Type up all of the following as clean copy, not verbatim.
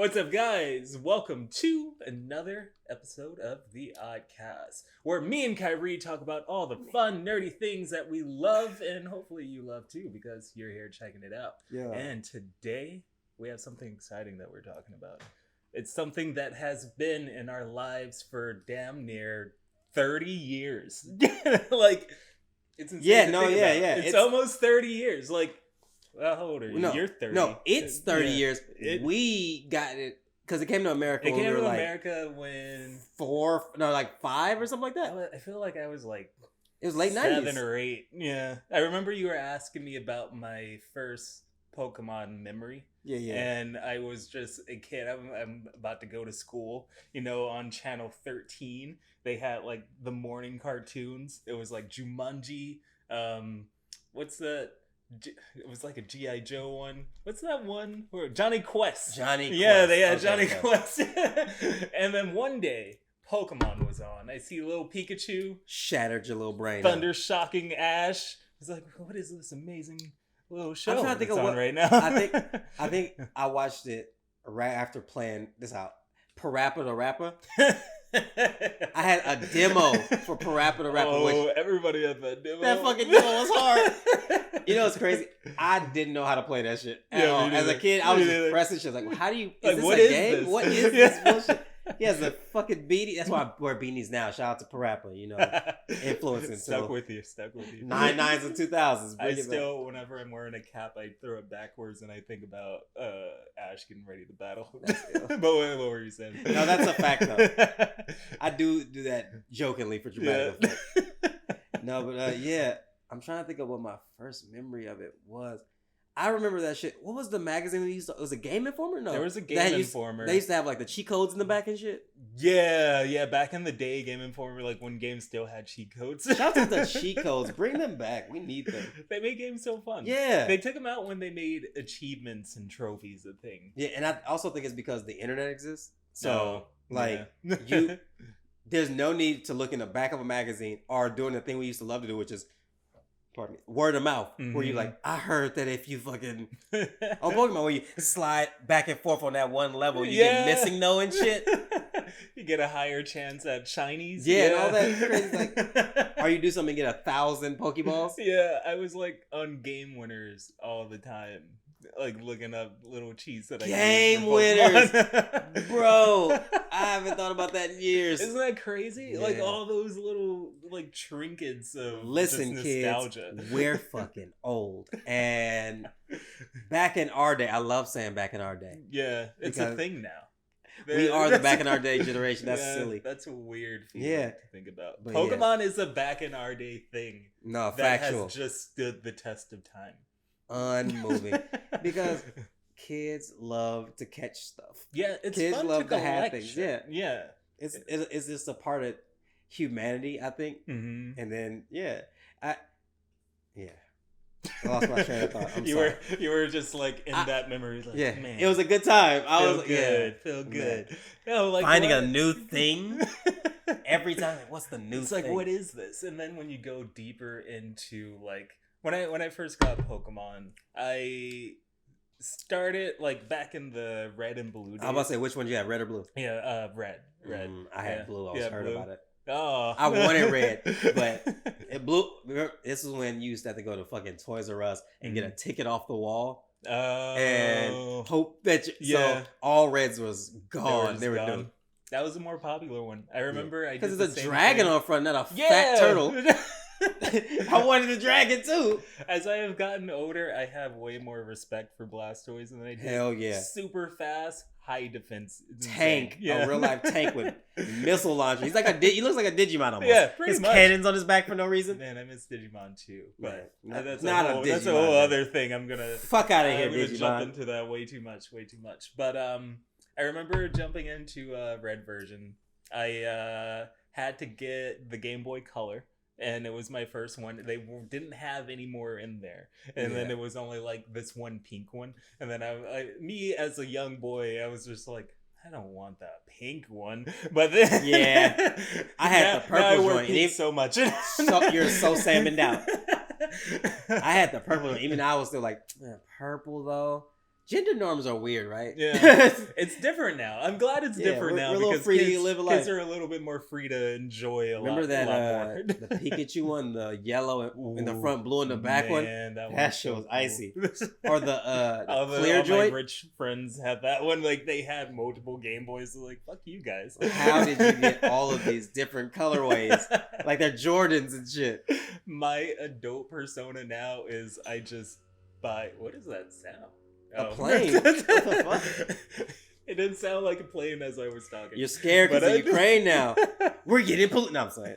What's up, guys? Welcome to another episode of the OddCasts, where me and Kyrie talk about all the fun, nerdy things that we love, and hopefully you love too, because you're here checking it out. Yeah. And today, we have something exciting that we're talking about. It's something that has been in our lives for damn near 30 years. It's insane. It's almost 30 years. Well, how old are you? No, You're 30. No, it's 30 years. We got it because it came to America. It when came we were to America when 5 or something like that. I feel like I was like It was late 7 90s. or 8. Yeah, I remember you were asking me about my first Pokemon memory. Yeah. And I was just a kid. I'm about to go to school. On channel 13, they had like the morning cartoons. It was like Jumanji. What's that? It was like a G.I. Joe one. What's that one? Johnny Quest. Yeah, they had Johnny Quest. And then one day, Pokemon was on. I see little Pikachu. Shattered your little brain. Thunder shocking Ash. I was like, what is this amazing little show I'm trying to think that's of on right now? I think I watched it right after playing this out. Parappa the Rapper. I had a demo for Parappa the Rapper. Oh, everybody had that demo. That fucking demo was hard. You know what's crazy? I didn't know how to play that shit at all. As a kid, I was just pressing shit. Like, how do you... Is this a game? What is this bullshit? He has a fucking beanie. That's why I wear beanies now. Shout out to Parappa, influencing. Stuck with you. 99s and 2000s. I still, whenever I'm wearing a cap, I throw it backwards and I think about Ash getting ready to battle. But what were you saying? No, that's a fact, though. I do that jokingly for dramatic effect. No, but yeah. I'm trying to think of what my first memory of it was. I remember that shit. What was the magazine we used to... Was it Game Informer? No. There was a Game Informer. They used to have like the cheat codes in the back and shit. Yeah. Back in the day, Game Informer, like when games still had cheat codes. Shout out to the cheat codes. Bring them back. We need them. They made games so fun. Yeah. They took them out when they made achievements and trophies a thing. Yeah, and I also think it's because the internet exists. So, yeah. There's no need to look in the back of a magazine or doing the thing we used to love to do, which is... Pardon me, word of mouth, where you like, I heard that if you fucking on Pokemon, where you slide back and forth on that one level, you get missing no and shit. You get a higher chance at shinies. Yeah, and all that crazy. Like, or you do something and get 1,000 Pokeballs. Yeah, I was like on Game Winners all the time. Like looking up little cheats that Game Winners, bro. I haven't thought about that in years. Isn't that crazy? Yeah. Like all those little like trinkets of nostalgia. Kids, we're fucking old. And back in our day, I love saying back in our day. Yeah, it's a thing now. We are the back in our day generation. That's silly. That's a weird feeling to think about. But Pokemon is a back in our day thing. No, that factual. Has just stood the test of time. Unmoving. Because kids love to catch stuff. Yeah, it's kids fun love to have things. Shit. Yeah. It's just a part of humanity, I think. Mm-hmm. And then I lost my train of thought. You were just like in that memory. Like, man, it was a good time. Feel good. Like finding a new thing every time. Like, what's the new thing? It's like, what is this? And then when you go deeper into like when I first got Pokemon, I started like back in the red and blue days. I was about to say, which one you had, red or blue? Yeah, red. I had blue. I heard about it. Oh, I wanted red, but it blue. This is when you used to have to go to fucking Toys R Us and get a ticket off the wall. And hope that so all reds was gone. They were done. That was a more popular one. I remember because it's a dragon on front, not a fat turtle. I wanted a dragon too. As I have gotten older, I have way more respect for Blastoise than I did. Hell yeah! Super fast, high defense tank, a real life tank with missile launcher. He's like he looks like a Digimon almost. Yeah, pretty much. Cannons on his back for no reason. Man, I miss Digimon too, but that's a whole other thing. I'm gonna fuck out of here. I'm gonna jump into that way too much. But I remember jumping into red version. I had to get the Game Boy Color. And it was my first one. They didn't have any more in there. And then it was only like this one pink one. And then me as a young boy, I was just like, I don't want that pink one. But then I had the purple one. So much. You're so salmoned out. I had the purple one. Even I was still like, purple though. Gender norms are weird, right? Yeah, it's different now. I'm glad it's different now we're because free kids, to live a life. Kids are a little bit more free to enjoy a Remember lot. that a lot more. the Pikachu one, the yellow in the front, blue in the back one. That shit was icy. Or the clear joint. My rich friends had that one. Like they had multiple Game Boys. So like fuck you guys. How did you get all of these different colorways? Like they're Jordans and shit. My adult persona now is I just buy. What is that sound? A plane? What the fuck? It didn't sound like a plane as I was talking. You're scared because of Ukraine now. We're getting No, I'm sorry.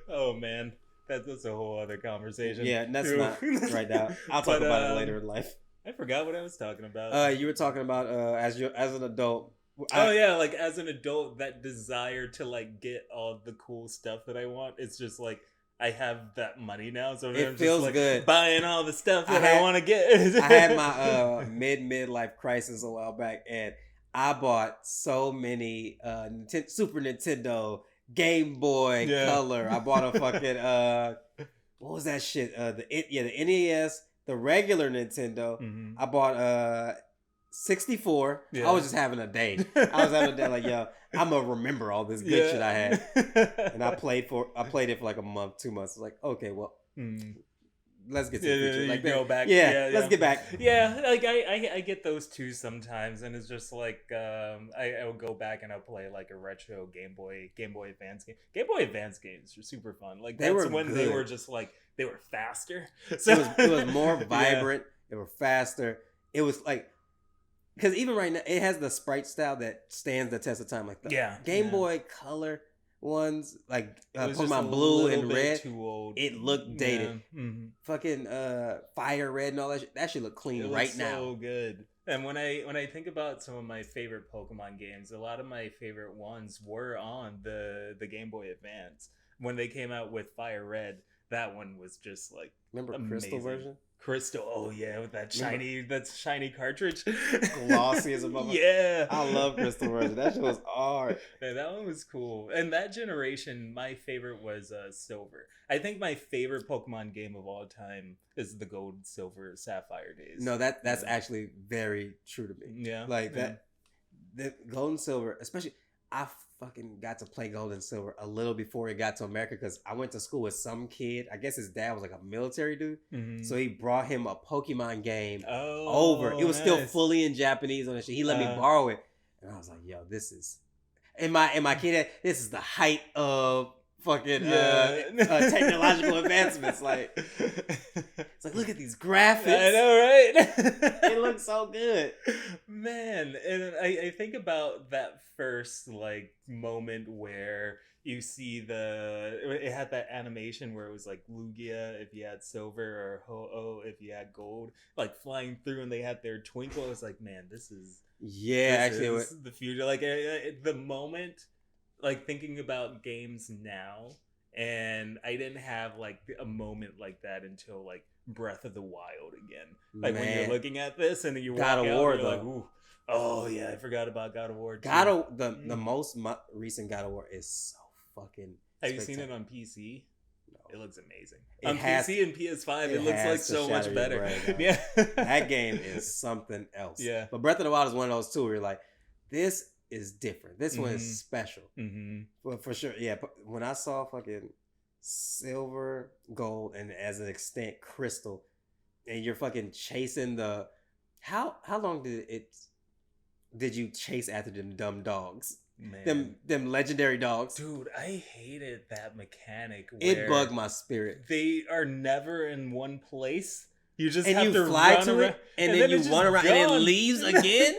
Oh man, that's a whole other conversation. Yeah, that's not right now. I'll talk about it later in life. I forgot what I was talking about. You were talking about as an adult. Like as an adult, that desire to like get all the cool stuff that I want. It's just like. I have that money now, so it I'm feels just like good buying all the stuff that I want to get. I had my midlife crisis a while back, and I bought so many Super Nintendo, Game Boy Color. I bought a fucking what was that shit? The NES, the regular Nintendo. Mm-hmm. I bought 64. Yeah. I was just having a day. Like, yo, I'm gonna remember all this good shit I had. And I played it for like a month, 2 months. I was like, okay, well, let's get to the future. Like, go back. Let's get back. Yeah, like I get those too sometimes, and it's just like I will go back and I'll play like a retro Game Boy Advance game. Game Boy Advance games are super fun. Like they were just like they were faster. So it was more vibrant. They were faster. It was like. Because even right now, it has the sprite style that stands the test of time. Like the Game Boy Color ones, like Pokemon Blue and Red, too old. It looked dated. Yeah. Mm-hmm. Fucking Fire Red and all that shit. That shit look clean right now. So good. And when I think about some of my favorite Pokemon games, a lot of my favorite ones were on the Game Boy Advance. When they came out with Fire Red, that one was just like amazing. Crystal version? Crystal, oh yeah, with that shiny cartridge, glossy as a mother. Yeah, I love Crystal version. That shit was hard. Yeah, that one was cool. And that generation, my favorite was Silver. I think my favorite Pokemon game of all time is the Gold, Silver, Sapphire days. No, that's actually very true to me. Yeah, like that. The Gold and Silver, especially. I fucking got to play Gold and Silver a little before it got to America because I went to school with some kid. I guess his dad was like a military dude. Mm-hmm. So he brought him a Pokemon game over. It was still fully in Japanese on the shit. He let me borrow it. And I was like, yo, this is... And my kid, this is the height of fucking technological advancements. Like, it's like, look at these graphics. I know, right? It looks so good. Man, and I think about that first like moment where you see it had that animation where it was like Lugia if you had silver or Ho-Oh if you had gold, like flying through, and they had their twinkle. I was like, man, this is the future. Like the moment, like thinking about games now, and I didn't have like a moment like that until like Breath of the Wild again. Like when you're looking at this and then you walk out, you're like, ooh. Oh yeah, I forgot about God of War. The most recent God of War is so fucking. Have you seen it on PC? No. It looks amazing. On PC and PS5, it looks like so much better. Yeah, that game is something else. Yeah, but Breath of the Wild is one of those too. Where you're like, this is different. This one is special. Mm-hmm. Well, for sure. Yeah, when I saw fucking Silver, Gold, and as an extent Crystal, and you're fucking chasing the how long did you chase after them dumb dogs? Man. Them legendary dogs. Dude, I hated that mechanic. It bugged my spirit. They are never in one place. You just and have you to fly run to around, it, and then you run around, and it leaves again.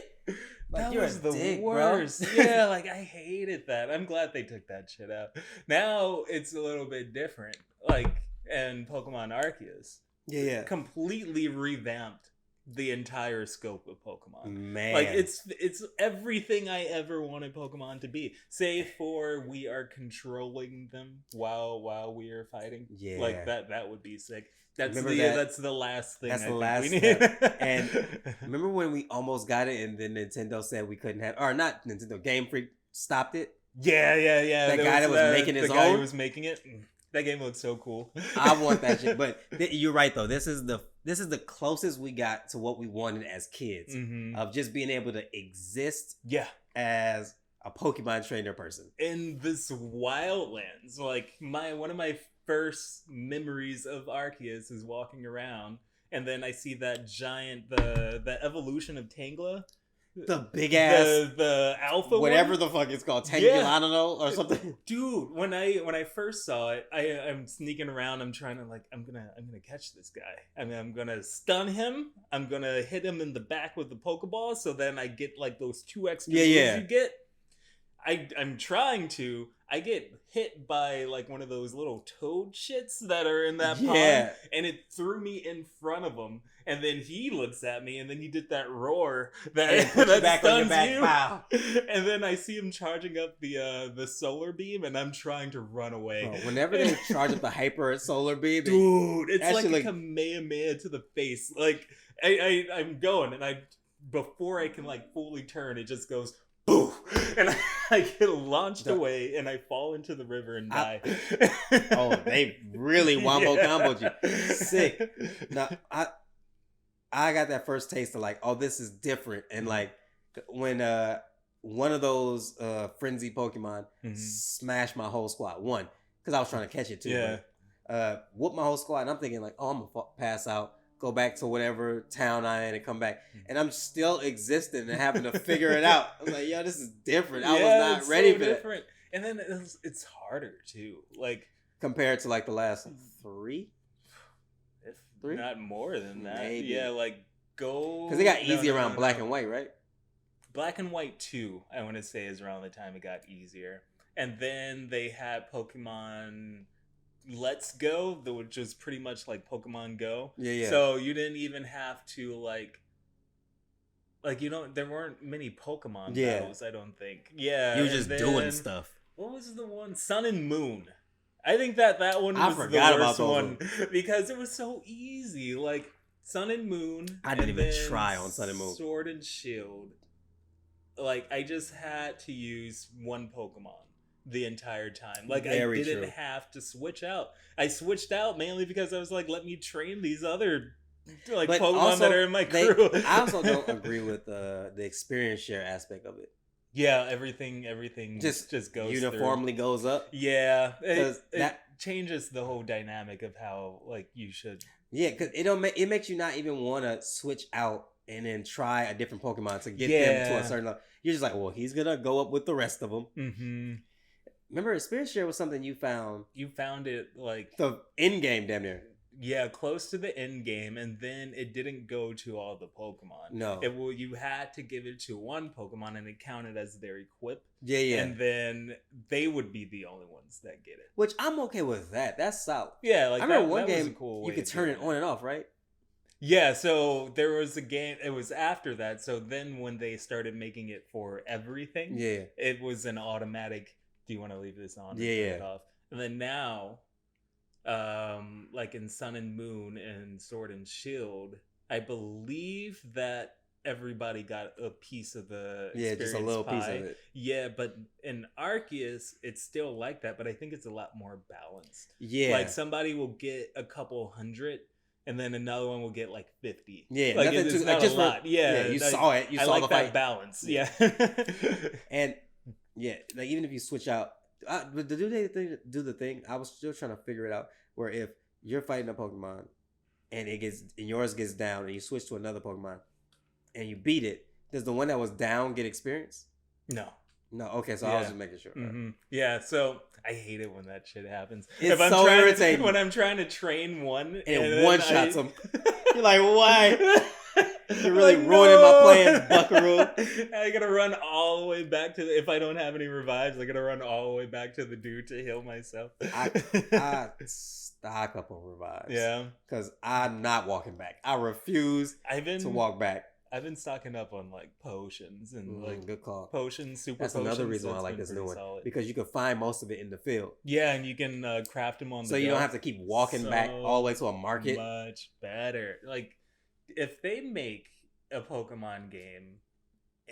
Like, that was the worst. Yeah, like I hated that. I'm glad they took that shit out. Now it's a little bit different. Like, and Pokemon Arceus. Yeah. Completely revamped the entire scope of Pokemon. Man. Like it's everything I ever wanted Pokemon to be. Save for we are controlling them while we are fighting. Yeah. Like that would be sick. That's the last thing. That's the last we need. And remember when we almost got it and then Nintendo said we couldn't have, or not Nintendo, Game Freak stopped it? Yeah. That guy that was making his own? The guy who was making it? That game looks so cool. I want that shit. But you're right, though. This is this is the closest we got to what we wanted as kids of just being able to exist as a Pokemon trainer person in this wildlands. Like one of my first memories of Arceus is walking around, and then I see that giant the evolution of Tangela. The big ass, the alpha, whatever one? The fuck it's called, Tangulanino or something. Dude, when I first saw it, I'm sneaking around. I'm trying to I'm gonna catch this guy. I mean, I'm gonna stun him. I'm gonna hit him in the back with the Pokeball, so then I get like those 2 extra moves you get. I'm trying to. I get hit by like one of those little toad shits that are in that pond, and it threw me in front of him. And then he looks at me, and then he did that roar that back stuns on your back. you. Wow. And then I see him charging up the solar beam, and I'm trying to run away. Bro, whenever they charge up the hyper solar beam, dude, it's like a Kamehameha to the face. Like I'm going, and before I can like fully turn, it just goes boo, and I get launched away, and I fall into the river and die. They really wombo comboed you. Sick. Now I got that first taste of like, oh, this is different. And like when one of those frenzy Pokemon smashed my whole squad. One, because I was trying to catch it too. Yeah. Whooped my whole squad, and I'm thinking like, oh, I'm gonna pass out, go back to whatever town I am and come back. And I'm still existing and having to figure it out. I'm like, yo, this is different. I was not ready for different. And then it's harder too. Like compared to like the last 3? Not more than that. Maybe. Yeah, like go... Because it got easy around Black and White, right? Black and White 2, I want to say, is around the time it got easier. And then they had Pokemon Let's Go, which was pretty much like Pokemon Go. Yeah. So you didn't even have to like there weren't many Pokemon battles, I don't think. Yeah. You were just doing stuff. What was the one? Sun and Moon. I think that one was the worst one because it was so easy. Like Sun and Moon. I didn't even try on Sun and Moon. Sword and Shield. Like I just had to use one Pokemon the entire time. Like I didn't have to switch out. I switched out mainly because I was like, let me train these other like Pokemon also, that are in my crew. I also don't agree with the experience share aspect of it. Yeah, everything just goes uniformly goes up. Yeah, it changes the whole dynamic of how like you should. Yeah, because it makes you not even want to switch out and then try a different Pokemon to get them to a certain level. You're just like, well, he's gonna go up with the rest of them. Mm-hmm. Remember, experience share was something you found. You found it like the end game, damn near. Yeah, close to the end game, and then it didn't go to all the Pokemon. No. You had to give it to one Pokemon, and it counted as their equip. Yeah. And then they would be the only ones that get it. Which I'm okay with that. That's solid. Yeah, like I remember one game was a cool way you could turn it on and off, right? Yeah, so there was a game, it was after that, so then when they started making it for everything, it was an automatic, do you want to leave this on? Yeah. It off? And then now... like in Sun and Moon and Sword and Shield, I believe that everybody got a piece of the experience just a little pie. piece of it. Yeah, but in Arceus, it's still like that, but I think it's a lot more balanced. Yeah. Like somebody will get a couple hundred, and then another one will get like 50. Yeah, like it's not a lot. You saw it. You saw like the that fight. balance. Yeah. And like even if you switch out, but do the thing? I was still trying to figure it out. Where if you're fighting a Pokemon and yours gets down, and you switch to another Pokemon and you beat it, does the one that was down get experience? No. Okay, so I was just making sure. Mm-hmm. Yeah, so I hate it when that shit happens. It's so irritating when I'm trying to train one and one shots them. You're like, why? You're really ruining my plans, Buckaroo. I gotta run all the way back to if I don't have any revives, I gotta run all the way back to the dude to heal myself. I stock up on revives. Yeah. Because I'm not walking back. I refuse to walk back. I've been stocking up on like potions and like good call. Potions, super That's potions. Another reason why I like this new one. Solid. Because you can find most of it in the field. Yeah, and you can craft them on the So you don't have to keep walking back all the way to a market. Much better. Like, if they make a Pokemon game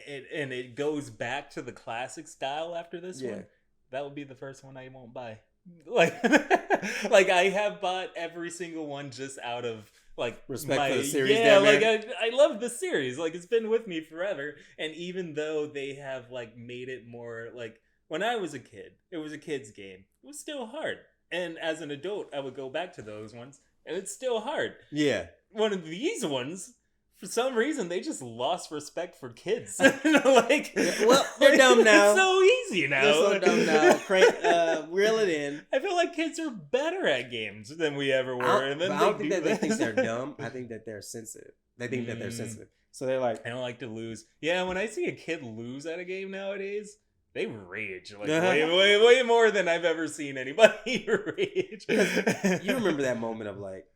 and it goes back to the classic style after this one, that would be the first one I won't buy. Like I have bought every single one just out of like respect for the series. Yeah, like I love the series. Like it's been with me forever. And even though they have like made it more like when I was a kid, it was a kid's game. It was still hard. And as an adult, I would go back to those ones, and it's still hard. Yeah. One of these ones, for some reason, they just lost respect for kids. Like, well, they're dumb now. It's so easy now. They're so dumb now. Reel it in. I feel like kids are better at games than we ever were. I don't think that they think they're dumb. I think that they're sensitive. They think that they're sensitive. So they're like, I don't like to lose. Yeah, when I see a kid lose at a game nowadays, they rage like way more than I've ever seen anybody rage. You remember that moment of like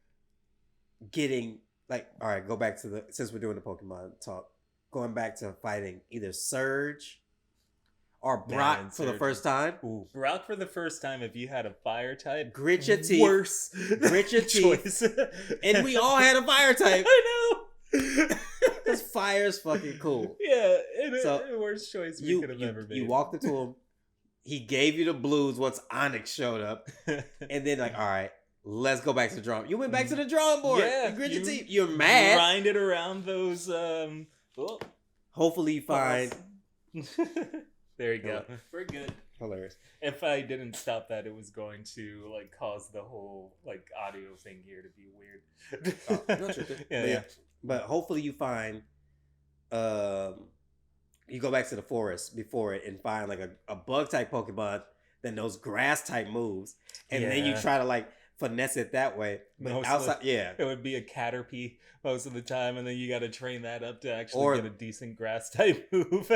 getting like, all right, go back to since we're doing the Pokemon talk, going back to fighting either Surge or Brock for the first time. Ooh, Brock for the first time. If you had a fire type, grit your teeth. Worse, grit your teeth. And we all had a fire type. I know. Because fire's fucking cool. Yeah, the worst choice we could have ever made. You walked into him. He gave you the blues once Onyx showed up. And then like, all right, let's go back to the drawing. You went back to the drawing board. Yeah. You grit your teeth. You're mad. Grinded around those hopefully you find. There you go. We're good. Hilarious. If I didn't stop that, it was going to like cause the whole like audio thing here to be weird. Yeah. But hopefully you find, you go back to the forest before it and find like a bug type Pokemon that knows grass type moves, and then you try to like finesse it that way. But outside, it would be a Caterpie most of the time, and then you got to train that up to actually get a decent grass type move.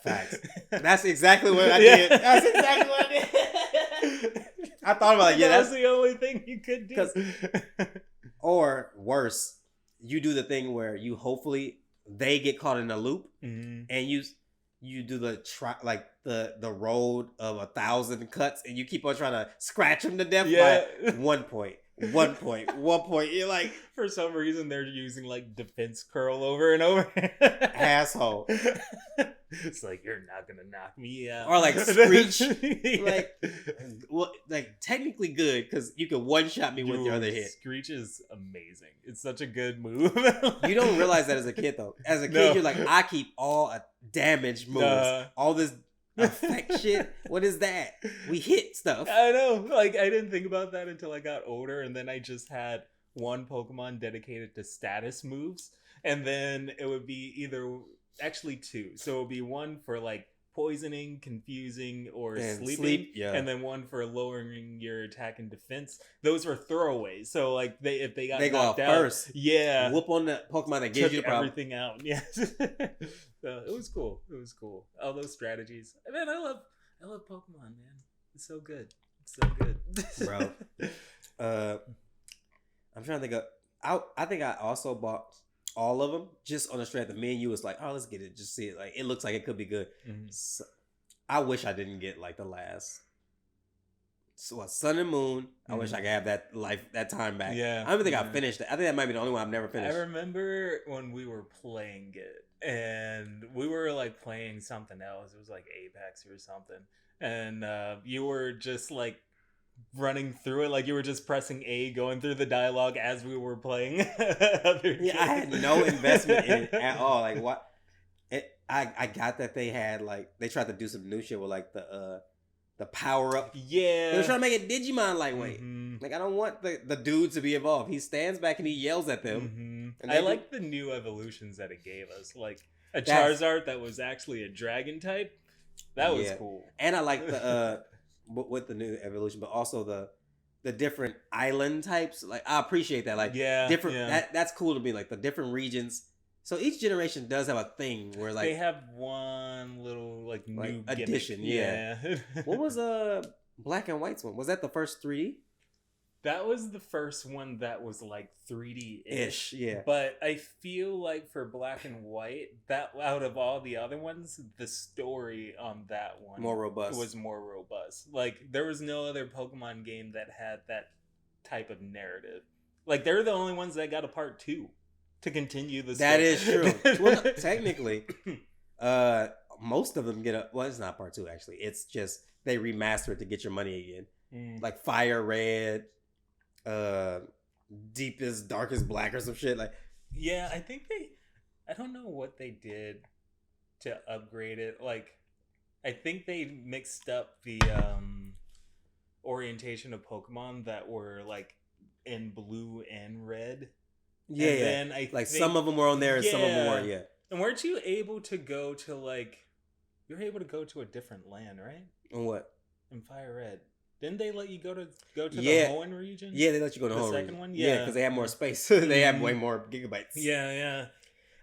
Facts. That's exactly what I did. That's exactly what I did. I thought about it. Yeah, that's the only thing you could do. Or worse, you do the thing where you hopefully they get caught in a loop, and you do the the road of 1,000 cuts, and you keep on trying to scratch them to death by 1 point. You're like, for some reason they're using like defense curl over and over. Asshole. It's like, you're not gonna knock me out. Or like Screech. Like technically good because you can one shot me with your other hit. Screech is amazing. It's such a good move. You don't realize that as a kid though. As a kid, you're like, I keep all damage moves, all this effect shit. What is that? We hit stuff. I know. Like I didn't think about that until I got older, and then I just had one Pokemon dedicated to status moves, and then it would be actually two. So it would be one for like poisoning, confusing, or sleeping, and then one for lowering your attack and defense. Those were throwaways. So like if they got knocked out first, whoop on the Pokemon that gives you the problem. Everything out. Yes. So it was cool. All those strategies. Man, I love Pokemon, man. It's so good. Bro. I'm trying to think of. I think I also bought all of them just on the strength of me and you was like, oh, let's get it, just see it. Like it looks like it could be good. So, I wish I didn't get like the last Sun and Moon. I wish I could have that time back. Yeah, I don't think I finished it. I think that might be the only one I've never finished. I remember when we were playing it and we were like playing something else. It was like Apex or something, and you were just like running through it, like you were just pressing A, going through the dialogue as we were playing. I had no investment in it at all. Like what? I got that they had like they tried to do some new shit with like the power up. Yeah, they were trying to make it Digimon lightweight. Like I don't want the dude to be involved. He stands back and he yells at them. And I like the new evolutions that it gave us, like a Charizard that was actually a dragon type. That was cool. And I like the with the new evolution, but also the different island types. Like I appreciate that. Like different. That's cool to me. Like the different regions. So each generation does have a thing where like they have one little like new addition. Yeah. What was Black and White's one? Was that the first 3D? That was the first one that was like 3D-ish. Yeah. But I feel like for Black and White, that out of all the other ones, the story on that one was more robust. Like there was no other Pokemon game that had that type of narrative. Like they're the only ones that got a part 2 to continue the story. That is true. Well, technically, most of them get a. Well, it's not part 2 actually. It's just they remaster it to get your money again. Like Fire Red. deepest, darkest black or some shit. Like, yeah, I don't know what they did to upgrade it. Like, I think they mixed up the orientation of Pokemon that were like in blue and red. Yeah, and then I like think, some of them were on there and some of them weren't. Yeah. And weren't you able to go to like? You were able to go to a different land, right? On what? In Fire Red. Didn't they let you go to the Hoenn region? Yeah, they let you go to the Hoenn region. Second one, yeah, because they have more space. They have way more gigabytes. Yeah.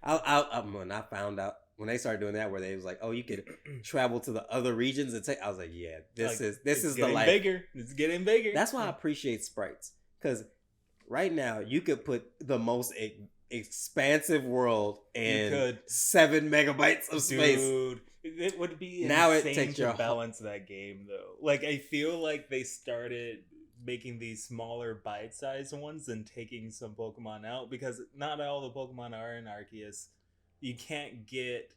When I found out when they started doing that, where they was like, oh, you could travel to the other regions and take. I was like, yeah, this is the life. Bigger. It's getting bigger. That's why I appreciate sprites, because right now you could put the most expansive world in 7 megabytes of space. Dude, it would be now insane it takes to balance that game though. Like I feel like they started making these smaller bite-sized ones and taking some Pokemon out, because not all the Pokemon are in Arceus. You can't get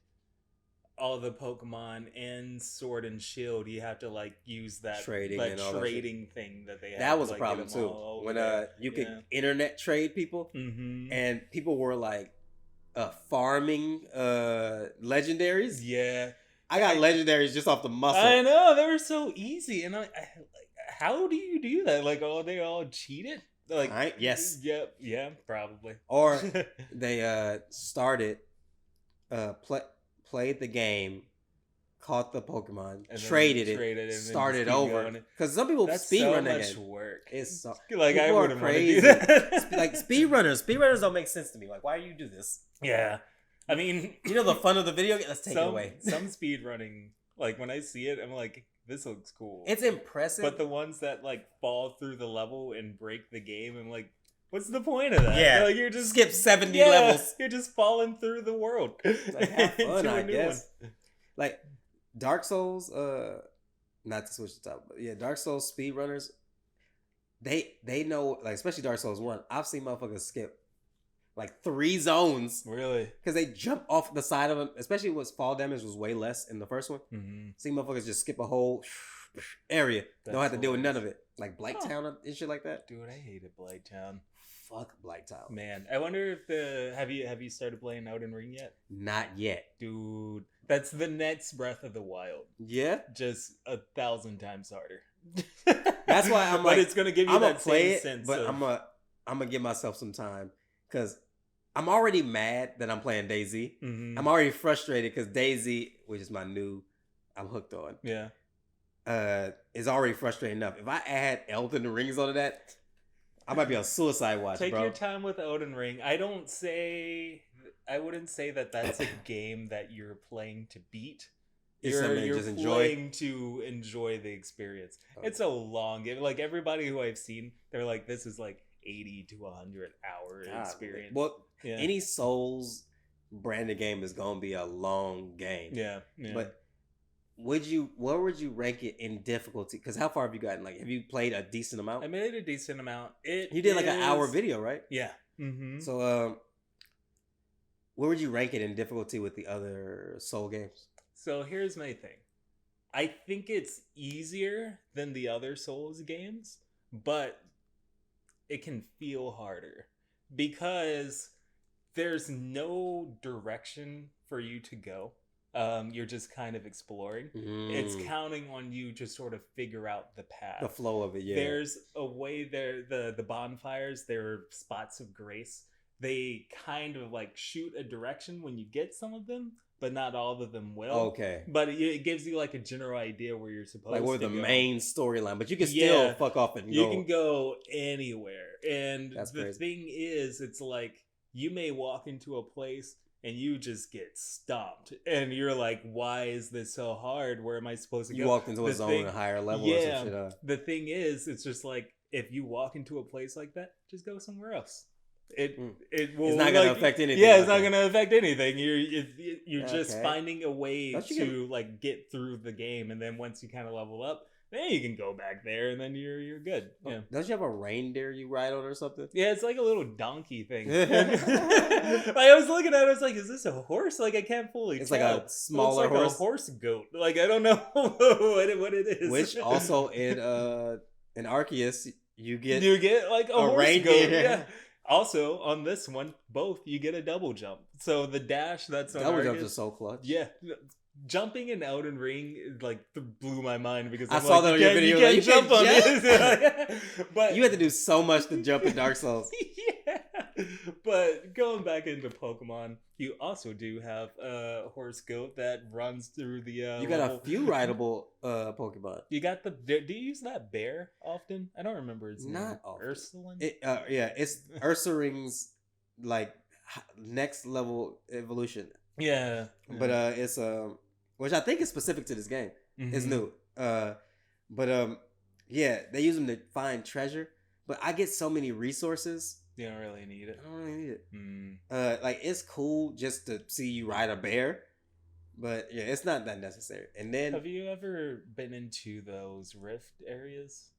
all the Pokemon in Sword and Shield. You have to like use that trading thing that they have. That was a problem too. When you could internet trade people, and people were like farming legendaries. Yeah, I got legendaries just off the muscle. I know, they were so easy, and I like, how do you do that? Like, they all cheated. Like, yes, yeah, probably. Or they started played the game, caught the Pokemon, traded it, started over. Because some people speedrun that game. That's so much work. It's so, like I wouldn't want to do that. Like speedrunners don't make sense to me. Like, why do you do this? Yeah, I mean, you know the fun of the video game. Let's take it away. Some speedrunning, like when I see it, I'm like, this looks cool. It's impressive. But the ones that like fall through the level and break the game, I'm like, what's the point of that? Yeah, like, you're just skip 70 levels. You're just falling through the world. Like, have fun, I guess. Like Dark Souls, not to switch the topic, but yeah, Dark Souls speedrunners, they know, like especially Dark Souls 1. I've seen motherfuckers skip like 3 zones. Really? Because they jump off the side of them, especially when fall damage was way less in the first one. See motherfuckers just skip a whole area. Don't have to deal with none of it. Like Blighttown and shit like that. Dude, I hated Blighttown. Fuck Blighttown. Man, I wonder if have you started playing Elden Ring yet? Not yet. Dude, that's the next Breath of the Wild. Yeah? Just 1,000 times harder. That's why I'm like, but it's gonna give you that same sense. But I'm gonna give myself some time, because I'm already mad that I'm playing DayZ. I'm already frustrated because DayZ, which is my new, I'm hooked on. Yeah. Is already frustrating enough. If I add Elden Rings onto that, I might be on suicide watch, Take bro. your time with Elden Ring. I wouldn't say that that's a game that you're playing to beat. You're just playing to enjoy the experience. It's a long game. Like everybody who I've seen, they're like, this is like 80 to 100 hour experience. Well, any Souls branded game is gonna be a long game. Yeah. But where would you rank it in difficulty? Because how far have you gotten? Like, have you played a decent amount? I made a decent amount. You did like an hour video, right? Yeah. So, where would you rank it in difficulty with the other Soul games? So here's my thing. I think it's easier than the other Souls games, but it can feel harder because there's no direction for you to go. You're just kind of exploring. It's counting on you to sort of figure out the path. The flow of it, yeah. There's a way there, the bonfires, they're spots of grace. They kind of like shoot a direction when you get some of them, but not all of them will. Okay. But it gives you like a general idea where you're supposed to go. Like where the main storyline, but you can still fuck off and go. You can go anywhere. And the thing is, it's like you may walk into a place and you just get stomped. And you're like, why is this so hard? Where am I supposed to go? You walked into a zone at a higher level or some shit. The thing is, it's just like, if you walk into a place like that, just go somewhere else. It will. It's not gonna affect anything. Yeah, it's not gonna affect anything. You're just finding a way to like get through the game, and then once you kind of level up, then you can go back there, and then you're good. Yeah. Don't you have a reindeer you ride on or something? Yeah, it's like a little donkey thing. Like, I was looking at it, I was like, is this a horse? Like I can't fully It's tell. Like a smaller horse. A horse goat. Like I don't know what it is. Which also in Arceus, you get like a horse reindeer. goat. Yeah. Also, on this one, both you get a double jump. So the dash that's on double Argus, jumps are so clutch. Yeah. Jumping in Elden Ring like blew my mind because I saw that on your video. You can't jump on this. But you had to do so much to jump in Dark Souls. Yeah. But going back into Pokemon, you also do have a horse goat that runs through the. You got a few rideable Pokemon. You got the. Do you use that bear often? I don't remember its name. Not often. Ursulin. Yeah, it's Ursaring's like next level evolution. Yeah. But it's which I think is specific to this game. Mm-hmm. It's new. Yeah, they use them to find treasure. But I get so many resources. You don't really need it. I don't really need it. Like it's cool just to see you ride a bear, but yeah, it's not that necessary. And then, have you ever been into those rift areas?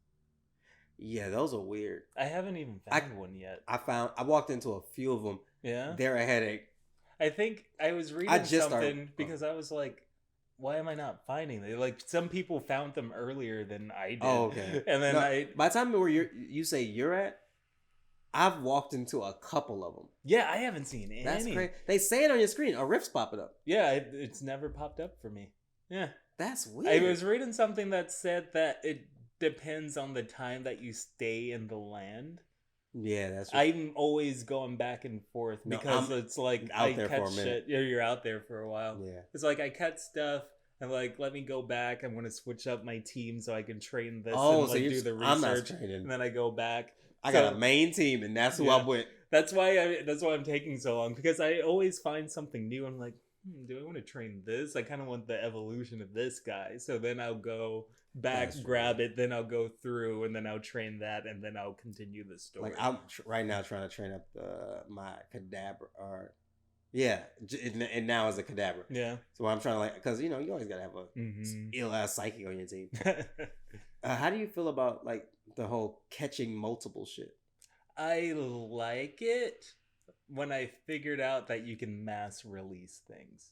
Yeah, those are weird. I haven't even found one yet. I walked into a few of them. Yeah, they're a headache. I think I was reading something because I was like, why am I not finding them? Like some people found them earlier than I did. Oh, okay. And then by the time where you say you're at, I've walked into a couple of them. Yeah, I haven't seen any. That's crazy. They say it on your screen. A rift's popping up. Yeah, it's never popped up for me. Yeah. That's weird. I was reading something that said that it depends on the time that you stay in the land. Yeah, that's right. I'm always going back and forth because it's like I catch shit. Yeah, you're out there for a while. Yeah. It's like I catch stuff and like let me go back. I want to switch up my team so I can train this and like do the research. I'm not training. And then I go back. I got a main team, and that's who I'm with. That's why I'm taking so long, because I always find something new. I'm like, do I want to train this? I kind of want the evolution of this guy. So then I'll go back, grab it, then I'll go through, and then I'll train that, and then I'll continue the story. Like I'm right now trying to train up my Kadabra, and now as a Kadabra. Yeah. So I'm trying to because you always gotta have a ill ass psychic on your team. How do you feel about like the whole catching multiple shit? I like it when I figured out that you can mass release things.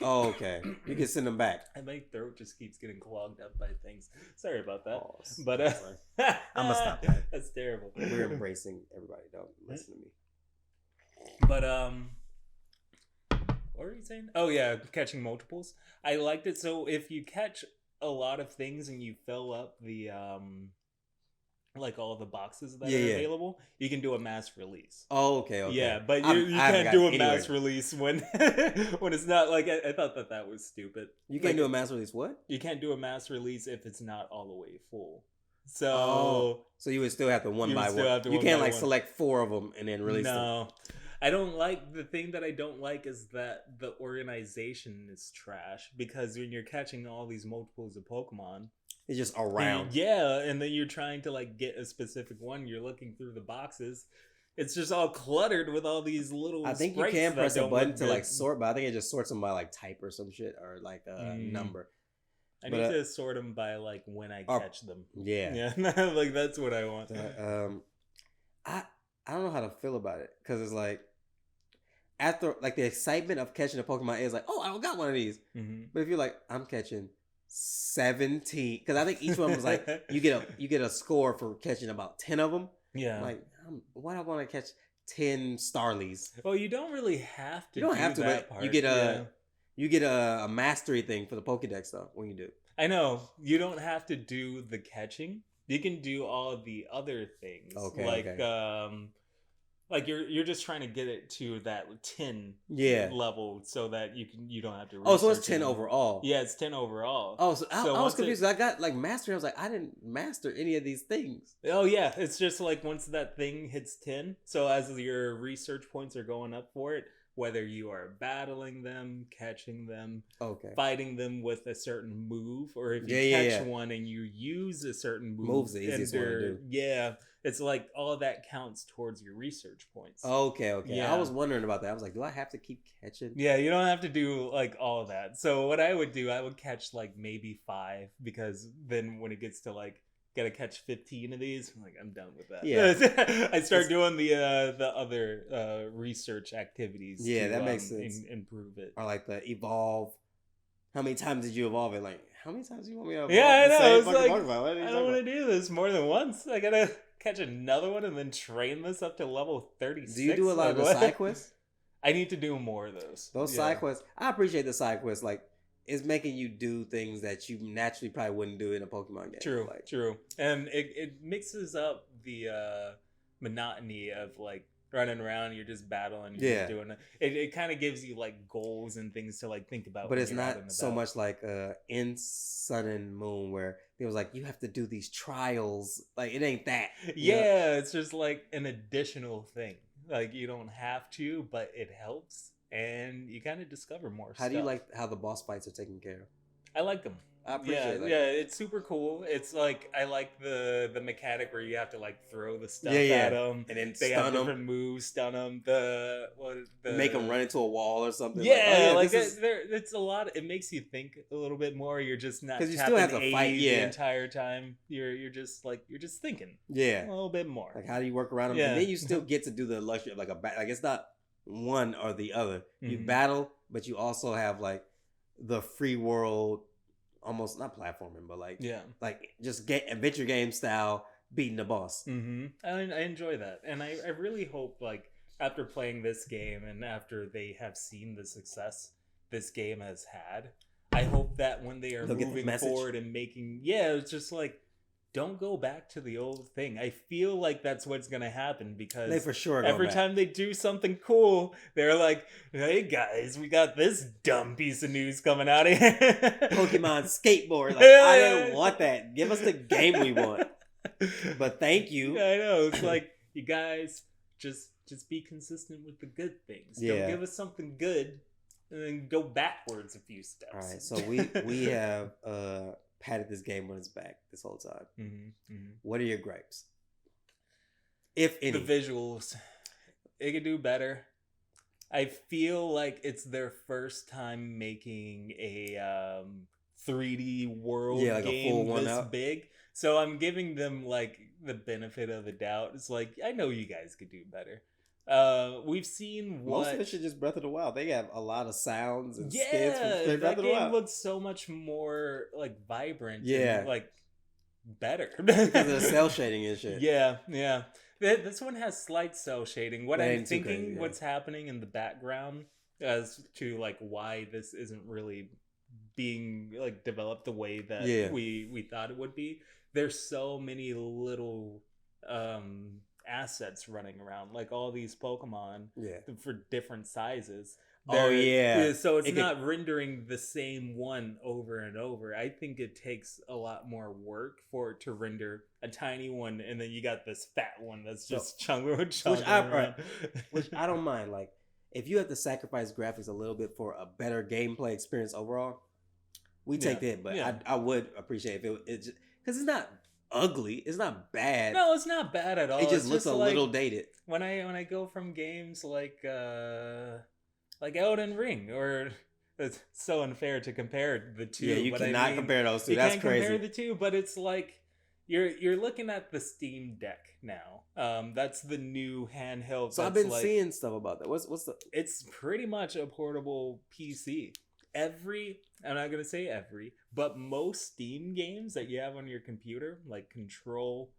Oh, okay. You can send them back. And my throat just keeps getting clogged up by things. Sorry about that. Oh, but I'm gonna stop that. That's terrible. We're embracing everybody. Don't listen to me. But what were you saying? Oh yeah, catching multiples. I liked it. So if you catch a lot of things and you fill up the like all the boxes that are available, you can do a mass release. Oh, okay. Yeah, but you can't do a mass release when when it's not like I thought that was stupid. You can't do a mass release. What? You can't do a mass release if it's not all the way full. So so you would still have to one by one. You can't like select 4 of them and then release them. No. I don't like the thing that I don't like is that the organization is trash, because when you're catching all these multiples of Pokemon, it's just around. And then you're trying to like get a specific one. You're looking through the boxes. It's just all cluttered with all these little. I think you can press a button to like sort, but I think it just sorts them by like type or some shit or like a number. I need to sort them by like when I catch them. Yeah. Like that's what I want. I don't know how to feel about it, because it's like after like the excitement of catching a Pokemon is like, oh, I don't got one of these. Mm-hmm. But if you're like, I'm catching 17, because I think each one was like you get a score for catching about 10 of them. Yeah. Like, why do I want to catch 10 Starlies? Well, you don't really have to. You don't have to, but part. You get a mastery thing for the Pokédex though when you do. I know. You don't have to do the catching. You can do all the other things. Okay. Like you're just trying to get it to that 10 level so that you don't have to. Oh, so it's 10 overall. Yeah, it's 10 overall. Oh, so I was confused. I got like mastery. I was like, I didn't master any of these things. Oh yeah, it's just like once that thing hits 10. So as your research points are going up for it, whether you are battling them, catching them, fighting them with a certain move, or if you catch one and you use a certain move, move's the easiest one to do. Yeah, it's like all of that counts towards your research points. Okay. Yeah. I was wondering about that. I was like, do I have to keep catching? Yeah, you don't have to do like all of that. So what I would do, I would catch like maybe 5, because then when it gets to like gotta catch 15 of these, I'm like, I'm done with that. Yeah. I start doing the other research activities. Yeah, that makes sense. Improve it. Or like the evolve. How many times did you evolve it? Like how many times do you want me to? Yeah, I know. It's like I don't want to do this more than once. I gotta catch another one and then train this up to level 36. Do you do a lot of the side quests? I need to do more of those. Those side quests, I appreciate the side quests. Like, it's making you do things that you naturally probably wouldn't do in a Pokemon game. True, like, true. And it mixes up the monotony of like running around, you're just battling, you're just doing it. It kind of gives you like goals and things to like think about. But it's not so much like in Sun and Moon where it was like you have to do these trials. Like, it ain't that. Yeah, it's just like an additional thing. Like, you don't have to, but it helps, and you kind of discover more stuff. How do you like how the boss fights are taken care of? I like them. I appreciate that. Yeah, it's super cool. It's like, I like the mechanic where you have to like throw the stuff at them, and then they have different moves, stun them. Make them run into a wall or something. Yeah, it's a lot. It makes you think a little bit more. You're just not because you still have to fight the entire time. You're just thinking. Yeah, a little bit more. Like, how do you work around them? Yeah. And then you still get to do the luxury of like like it's not one or the other. You battle, but you also have like the free world. Almost not platforming, but like just adventure game style beating the boss. I enjoy that, and I really hope like after playing this game and after they have seen the success this game has had, I hope that when they are moving forward and making it's just like, don't go back to the old thing. I feel like that's what's gonna happen because they for sure every time they do something cool, they're like, "Hey guys, we got this dumb piece of news coming out of here." Pokemon skateboard. Like, I didn't want that. Give us the game we want. But thank you. I know. It's like, you guys just be consistent with the good things. Don't give us something good and then go backwards a few steps. All right. So we have patted this game on its back this whole time. What are your gripes? If any. The visuals. It could do better. I feel like it's their first time making a 3D world like game a full one this out. Big. So I'm giving them like the benefit of the doubt. It's like, I know you guys could do better. We've seen what most of it should just Breath of the Wild. They have a lot of sounds and skins from Breath that of the Wild. game looks so much more like vibrant. Yeah, and, like better because of the cell shading and shit. Yeah. This one has slight cell shading. What I'm thinking, what's happening in the background as to like why this isn't really being like developed the way that we thought it would be. There's so many little assets running around, like all these Pokemon for different sizes. So it's not rendering the same one over and over. I think it takes a lot more work for it to render a tiny one, and then you got this fat one that's just chunking around. Which I don't mind. Like, if you have to sacrifice graphics a little bit for a better gameplay experience overall, we take that. But I would appreciate if it just because it's not ugly. It's not bad. No, it's not bad at all. It just looks a little dated. When I go from games like Elden Ring, or it's so unfair to compare the two. Yeah, you cannot compare those two. That's crazy. You can't compare the two, but it's like you're looking at the Steam Deck now. That's the new handheld. So I've been seeing stuff about that. What's the? It's pretty much a portable PC. I'm not gonna say every, but most Steam games that you have on your computer, like Control,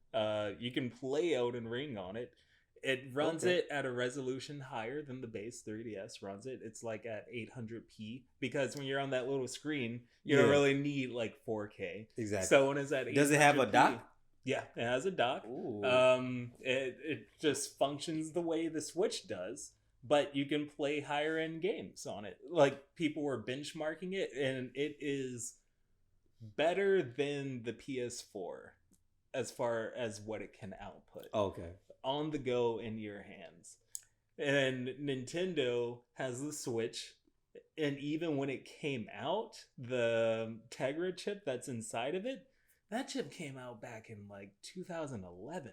you can play Elden Ring on it. It runs it at a resolution higher than the base 3DS runs it. It's like at 800p, because when you're on that little screen, you don't really need like 4K. Exactly. So when it's at 800p, does it have a dock? Yeah, it has a dock. Ooh. It just functions the way the Switch does, but you can play higher end games on it. Like, people were benchmarking it, and it is better than the PS4 as far as what it can output. Okay. On the go in your hands. And Nintendo has the Switch, and even when it came out, the Tegra chip that's inside of it, that chip came out back in like 2011.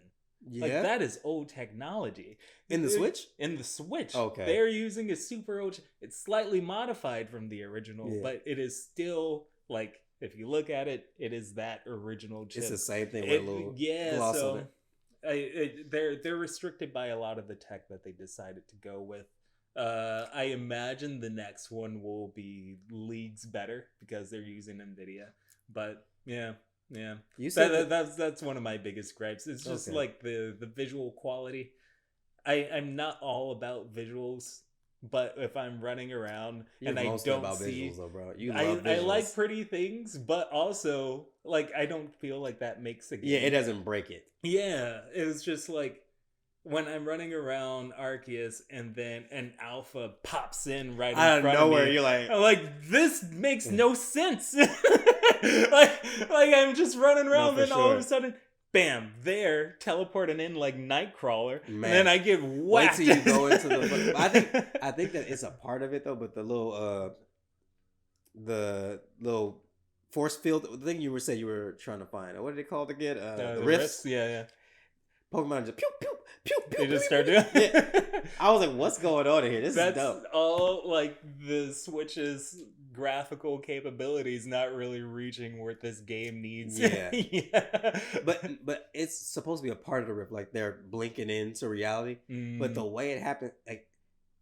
Yeah. Like, that is old technology. In the Switch? In the Switch. Okay. They're using a super old it's slightly modified from the original, but it is still like, if you look at it, it is that original chip. It's the same thing with a little gloss on it. They're restricted by a lot of the tech that they decided to go with. I imagine the next one will be leagues better because they're using NVIDIA. But yeah. You said that's one of my biggest gripes. It's just like the visual quality. I'm not all about visuals, but if I'm running around and I don't see, visuals, though, bro. I like pretty things, but also like I don't feel like that makes a game. Yeah, it doesn't break it. Yeah, it was just like when I'm running around Arceus and then an alpha pops in right in front of me. You're I'm like, this makes no sense. like I'm just running around and all of a sudden, bam, there, teleporting in like Nightcrawler, and then I get whacked. Wait till you go into the. I think that it's a part of it though, but the little force field, the thing you were saying you were trying to find. What did it called again? The rifts. Yeah. Pokemon just pew pew pew pew. They just start doing. Yeah. I was like, "What's going on in here? That's dope." All like the Switch's graphical capabilities not really reaching what this game needs. Yeah. But it's supposed to be a part of the rift, like they're blinking into reality. But the way it happened, like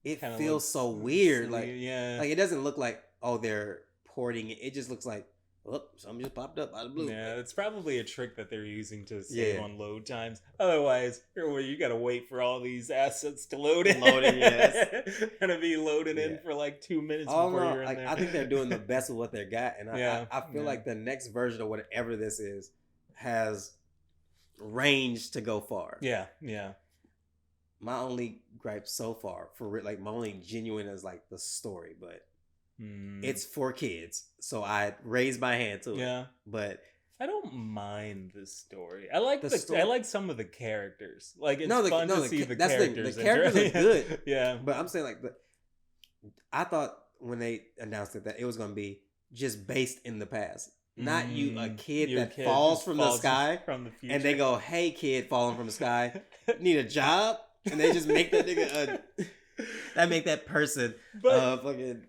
it kinda feels so weird. Silly, like it doesn't look like they're porting it. It just looks like something just popped up out of the blue. Yeah, it's probably a trick that they're using to save on load times. Otherwise, you gotta wait for all these assets to load in. Yes. Gonna be loaded in for like 2 minutes before you're in there. I think they're doing the best with what they got, and I feel like the next version of whatever this is has range to go far. Yeah. My only gripe so far like my only genuine is like the story, but. It's for kids, so I raised my hand to it. Yeah, but I don't mind the story. I like I like some of the characters. Like it's fun to see the characters. The characters are good. Yeah, but I'm saying like I thought when they announced that it was going to be just based in the past, not a kid falls from the sky from the future, and they go, "Hey, kid, falling from the sky, need a job," and they just make that nigga make that person fucking.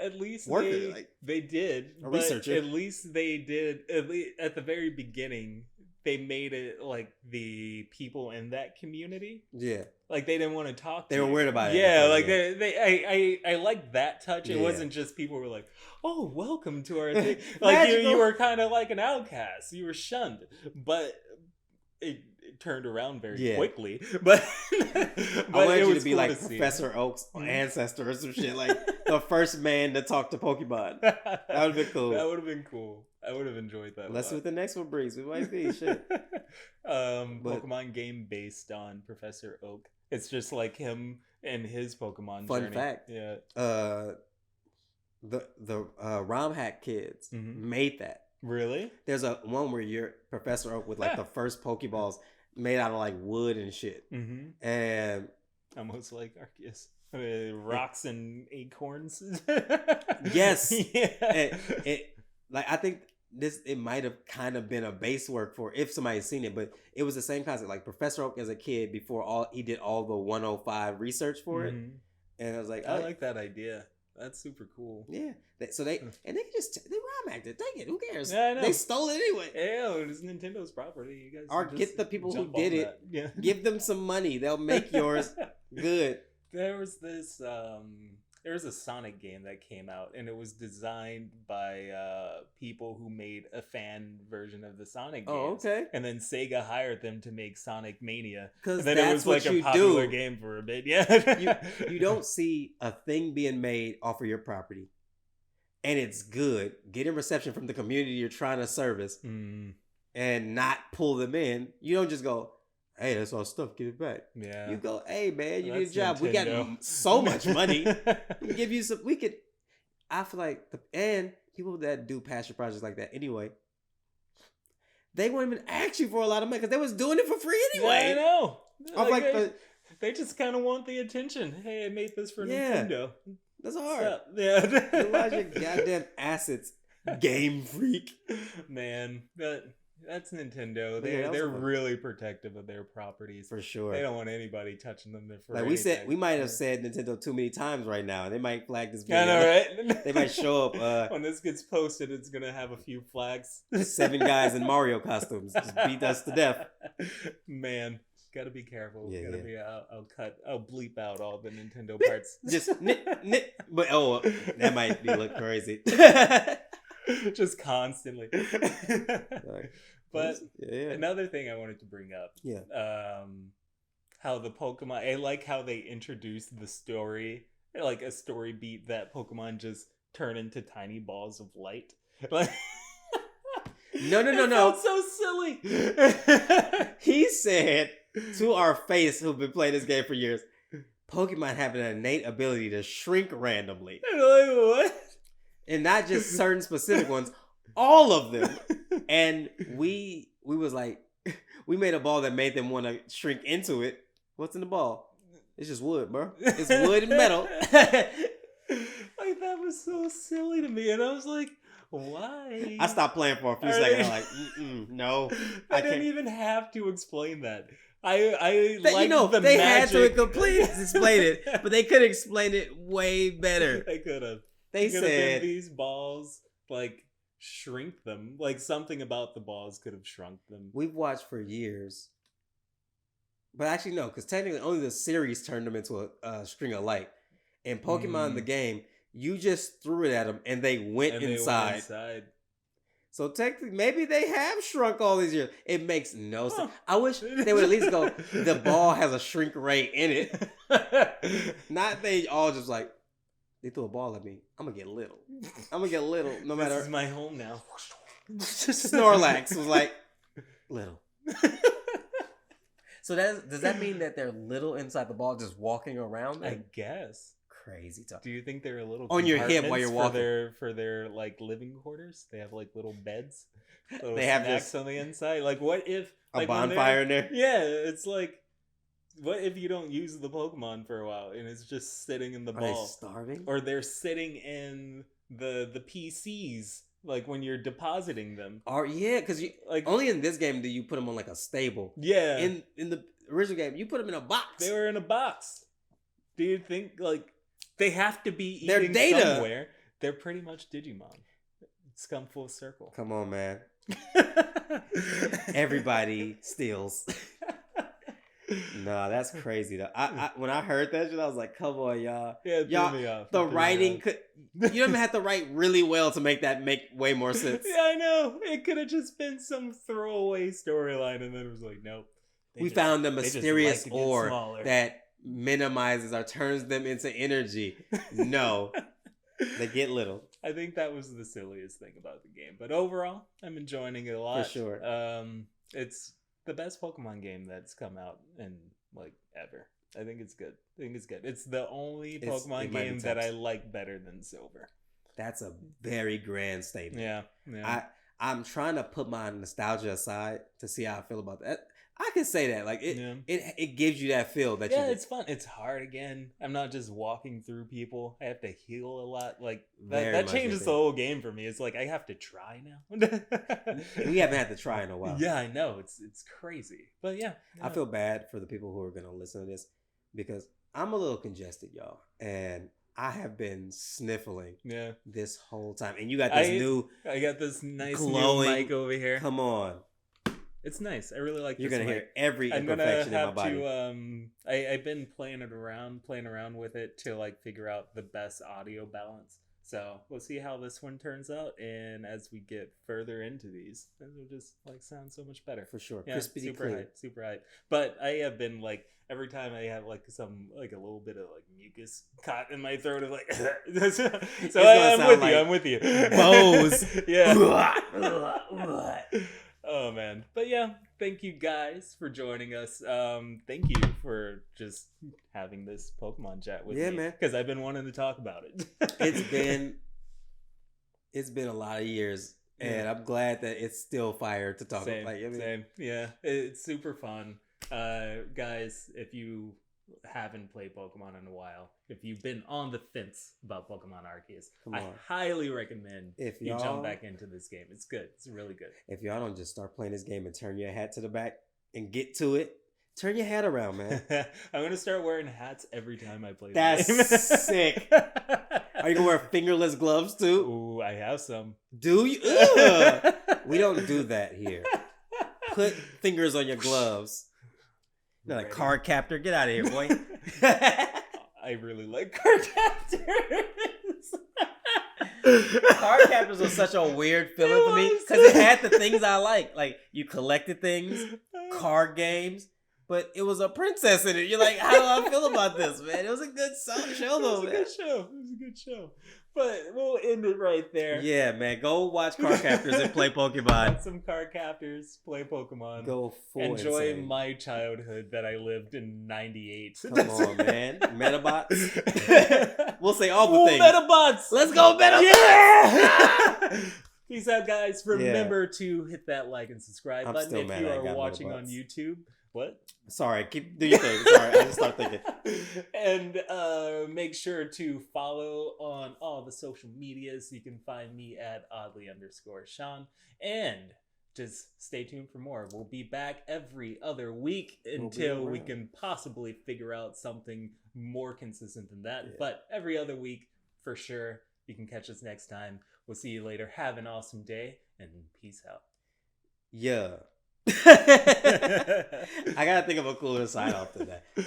At least they did. A researcher. At least they did. At least at the very beginning, they made it like the people in that community. Yeah. Like they didn't want to talk. They were weird about it. Yeah, like I like that touch. It wasn't just people were like, "Oh, welcome to our thing." Like you were kind of like an outcast. You were shunned, but it turned around very quickly. But I wanted you to be like Professor Oak's ancestor or some shit, like the first man to talk to Pokemon. That would have been cool. That would have been cool. I would have enjoyed that. Let's see what the next one brings. We might be shit. Pokemon game based on Professor Oak. It's just like him and his Pokemon Fun journey. fact. Yeah. The ROM hack kids made that. Really? There's one where you're Professor Oak with like the first Pokeballs made out of like wood and shit. And almost like Arceus. Rocks and acorns. Yes. Yeah. Like I think it might have kind of been a base work for if somebody's seen it, but it was the same concept. Like Professor Oak as a kid before he did all the 105 research for it. And I was like, I like that idea. That's super cool. Yeah. So they can just they ROM acted. Dang it, who cares? Yeah, I know. They stole it anyway. Yeah, it's Nintendo's property. You guys or get the people who did it. Yeah. Give them some money. They'll make yours good. There was this there was a Sonic game that came out, and it was designed by people who made a fan version of the Sonic games. Oh, okay. And then Sega hired them to make Sonic Mania. Because then that's it was what like you a popular do. game for a bit. Yeah. you don't see a thing being made off of your property, and it's good, getting reception from the community you're trying to service, and not pull them in. You don't just go, "Hey, that's our stuff. Give it back." Yeah. You go, "Hey, man, you need a job. Nintendo. We got so much money. We can give you some. We could." I feel like and people that do passion projects like that anyway, they won't even ask you for a lot of money because they was doing it for free anyway. Yeah, I know. They just kind of want the attention. Hey, I made this for Nintendo. That's hard. Yeah. Utilize your goddamn assets, Game Freak. Man, that's Nintendo. They're really protective of their properties. For sure. They don't want anybody touching them for like anything. we might have said Nintendo too many times right now. They might flag this video. I know, right? They might show up. When this gets posted, it's going to have a few flags. 7 guys in Mario costumes just beat us to death. Man. Gotta be careful. Yeah, Gotta yeah. be. I'll bleep out all the Nintendo parts. Just nit. But that might be look crazy. Just constantly. But yeah. another thing I wanted to bring up. Yeah. How the Pokemon. I like how they introduced the story, like a story beat that Pokemon just turn into tiny balls of light. Like. No. It's so silly. He said to our face, who've been playing this game for years, Pokemon have an innate ability to shrink randomly. Like, what? And not just certain specific ones, all of them. And we was like, we made a ball that made them want to shrink into it. What's in the ball? It's just wood, bro. It's wood and metal. Like, that was so silly to me. And I was like, why? I stopped playing for a few seconds. I'm like, no. I didn't even have to explain that. I like the they magic. had to completely explain it, but they could explain it way better. They could have. They said these balls, like, shrink them. Like, something about the balls could have shrunk them. We've watched for years. But actually, no, because technically only the series turned them into a string of light. In Pokemon the game, you just threw it at them and they went inside. So technically, maybe they have shrunk all these years. It makes no sense. I wish they would at least go, the ball has a shrink rate in it. Not they all just like, they threw a ball at me. I'm going to get little. No matter. This is my home now. Snorlax was like, little. So does that mean that they're little inside the ball just walking around? I guess. Crazy talk. Do you think they're a little on your hip while you're walking for their like living quarters? They have like little beds. Little they have snacks on the inside. Like, what if a bonfire in there? Yeah, it's like, what if you don't use the Pokemon for a while and it's just sitting in the ball? Are they starving? Or they're sitting in the PCs, like when you're depositing them. Yeah, because you like only in this game do you put them on like a stable. Yeah. In the original game, you put them in a box. They were in a box. Do you think like they have to be their eating data somewhere? They're pretty much Digimon. It's come full circle. Come on, man. Everybody steals. Nah, that's crazy though. I when I heard that shit, I was like, "Come on, y'all! Yeah, it threw me off. The writing could. You don't even have to write really well to make that make way more sense." Yeah, I know. It could have just been some throwaway storyline, and then it was like, nope. We found a mysterious ore that minimizes or turns them into energy. No, they get little. I think that was the silliest thing about the game, but overall, I'm enjoying it a lot. For sure. It's the best Pokemon game that's come out in like ever. I think it's good. It's the only Pokemon game that I like better than Silver. That's a very grand statement. Yeah. I'm trying to put my nostalgia aside to see how I feel about that. I can say that, like it gives you that feel that it's fun. It's hard again. I'm not just walking through people. I have to heal a lot. Like that changes the whole game for me. It's like I have to try now. We haven't had to try in a while. Yeah, I know. It's crazy. But yeah, I feel bad for the people who are gonna listen to this because I'm a little congested, y'all, and I have been sniffling this whole time. And you got this I got this nice glowing new mic over here. Come on. It's nice. I really like this. You're going to hear every imperfection in my body. I've been playing around with it to like figure out the best audio balance. So we'll see how this one turns out. And as we get further into these, it'll just like sound so much better. For sure. Yeah, super high. But I have been like, every time I have like a little bit of like mucus caught in my throat of like, so I'm with you. Bose. Yeah. Oh man. But yeah, thank you guys for joining us. Thank you for just having this Pokemon chat with me. Yeah, man. Because I've been wanting to talk about it. It's been a lot of years, and I'm glad that it's still fire to talk about. Same. Yeah. It's super fun. Guys, if you haven't played Pokemon in a while, if you've been on the fence about Pokemon Arceus, I highly recommend you jump back into this game. It's good. It's really good. If y'all don't just start playing this game and turn your hat to the back and get to it, turn your hat around, man. I'm gonna start wearing hats every time I play. That's sick. Are you gonna wear fingerless gloves too? Ooh, I have some. Do you? We don't do that here. Put fingers on your gloves. Like Card Captor, get out of here, boy. I really like Card Captors. Card Captors was such a weird feeling for me because it had the things I like. Like you collected things, card games, but it was a princess in it. You're like, how do I feel about this, man? It was a good show, though, man. It was a good show. But we'll end it right there. Yeah, man. Go watch Card Captors and play Pokemon. Watch some Card Captors, play Pokemon. Go for Enjoy my childhood that I lived in '98. Come on, man. Metabots. We'll say all the things. Metabots. Let's go, Metabots. Yeah! Peace out, guys. Remember to hit that like and subscribe button if you are watching on YouTube. What? Sorry, keep do your thing. Sorry, I just start thinking. And make sure to follow on all the social medias. You can find me at oddly_Sean. And just stay tuned for more. We'll be back every other week until we can possibly figure out something more consistent than that. Yeah. But every other week, for sure. You can catch us next time. We'll see you later. Have an awesome day, and peace out. Yeah. I gotta think of a cooler sign off to that.